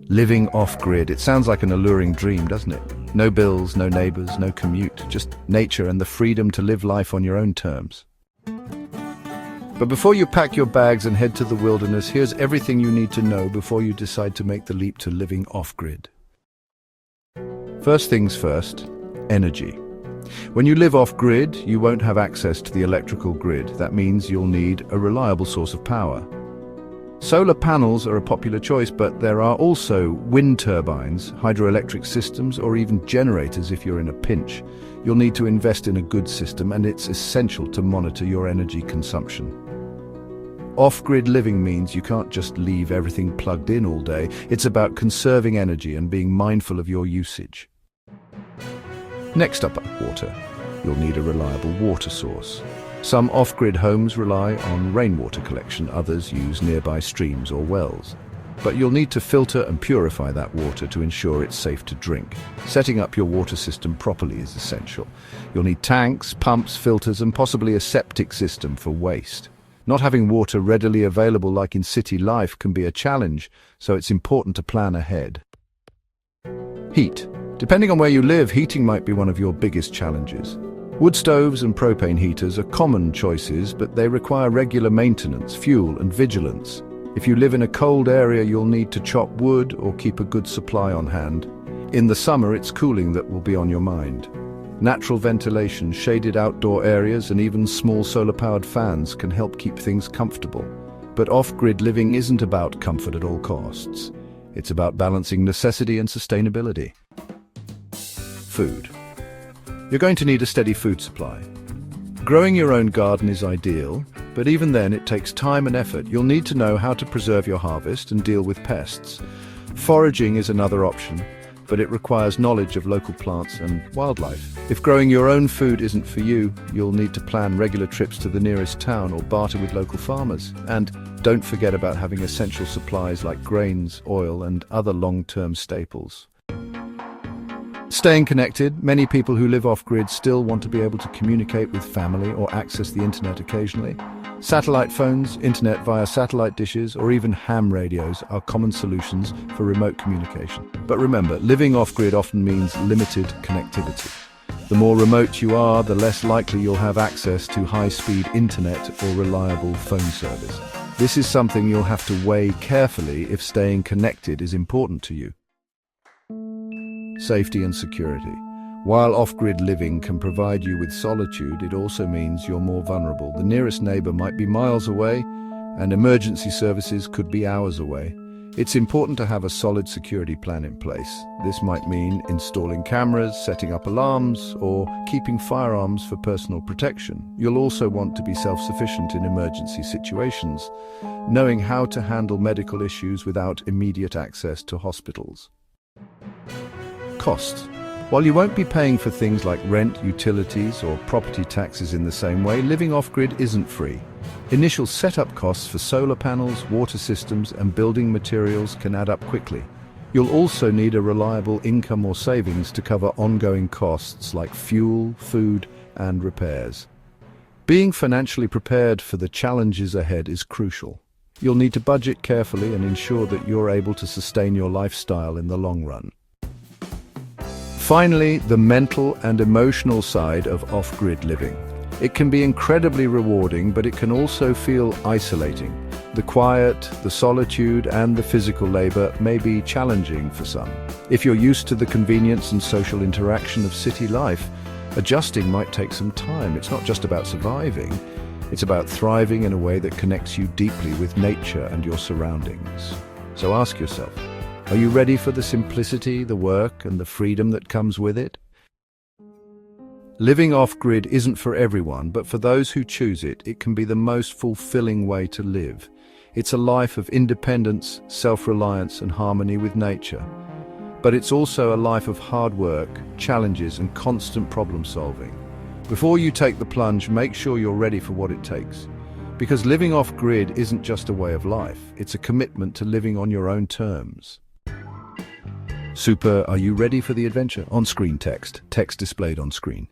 Living off-grid, it sounds like an alluring dream, doesn't it? No bills, no neighbors, no commute, just nature and the freedom to live life on your own terms. But before you pack your bags and head to the wilderness, here's everything you need to know before you decide to make the leap to living off-grid. First things first, energy. When you live off-grid, you won't have access to the electrical grid. That means you'll need a reliable source of power. Solar panels are a popular choice, but there are also wind turbines, hydroelectric systems, or even generators if you're in a pinch. You'll need to invest in a good system, and it's essential to monitor your energy consumption. Off-grid living means you can't just leave everything plugged in all day. It's about conserving energy and being mindful of your usage. Next up, water. You'll need a reliable water source. Some off-grid homes rely on rainwater collection, others use nearby streams or wells. But you'll need to filter and purify that water to ensure it's safe to drink. Setting up your water system properly is essential. You'll need tanks, pumps, filters, and possibly a septic system for waste. Not having water readily available like in city life can be a challenge, so it's important to plan ahead. Heat. Depending on where you live, heating might be one of your biggest challenges. Wood stoves and propane heaters are common choices, but they require regular maintenance, fuel, and vigilance. If you live in a cold area, you'll need to chop wood or keep a good supply on hand. In the summer, it's cooling that will be on your mind. Natural ventilation, shaded outdoor areas, and even small solar-powered fans can help keep things comfortable. But off-grid living isn't about comfort at all costs. It's about balancing necessity and sustainability. Food. You're going to need a steady food supply. Growing your own garden is ideal, but even then it takes time and effort. You'll need to know how to preserve your harvest and deal with pests. Foraging is another option, but it requires knowledge of local plants and wildlife. If growing your own food isn't for you, you'll need to plan regular trips to the nearest town or barter with local farmers. And don't forget about having essential supplies like grains, oil, and other long-term staples. Staying connected, many people who live off-grid still want to be able to communicate with family or access the internet occasionally. Satellite phones, internet via satellite dishes, or even ham radios are common solutions for remote communication. But remember, living off-grid often means limited connectivity. The more remote you are, the less likely you'll have access to high-speed internet or reliable phone service. This is something you'll have to weigh carefully if staying connected is important to you. Safety and security. While off-grid living can provide you with solitude, it also means you're more vulnerable. The nearest neighbor might be miles away, and emergency services could be hours away. It's important to have a solid security plan in place. This might mean installing cameras, setting up alarms, or keeping firearms for personal protection. You'll also want to be self-sufficient in emergency situations, knowing how to handle medical issues without immediate access to hospitals. Costs. While you won't be paying for things like rent, utilities, or property taxes in the same way, living off-grid isn't free. Initial setup costs for solar panels, water systems, and building materials can add up quickly. You'll also need a reliable income or savings to cover ongoing costs like fuel, food, and repairs. Being financially prepared for the challenges ahead is crucial. You'll need to budget carefully and ensure that you're able to sustain your lifestyle in the long run. Finally, the mental and emotional side of off-grid living. It can be incredibly rewarding, but it can also feel isolating. The quiet, the solitude, and the physical labor may be challenging for some. If you're used to the convenience and social interaction of city life, adjusting might take some time. It's not just about surviving, it's about thriving in a way that connects you deeply with nature and your surroundings. So ask yourself, are you ready for the simplicity, the work, and the freedom that comes with it? Living off-grid isn't for everyone, but for those who choose it, it can be the most fulfilling way to live. It's a life of independence, self-reliance, and harmony with nature. But it's also a life of hard work, challenges, and constant problem-solving. Before you take the plunge, make sure you're ready for what it takes. Because living off-grid isn't just a way of life, it's a commitment to living on your own terms. Super, are you ready for the adventure? On-screen text. Text displayed on screen.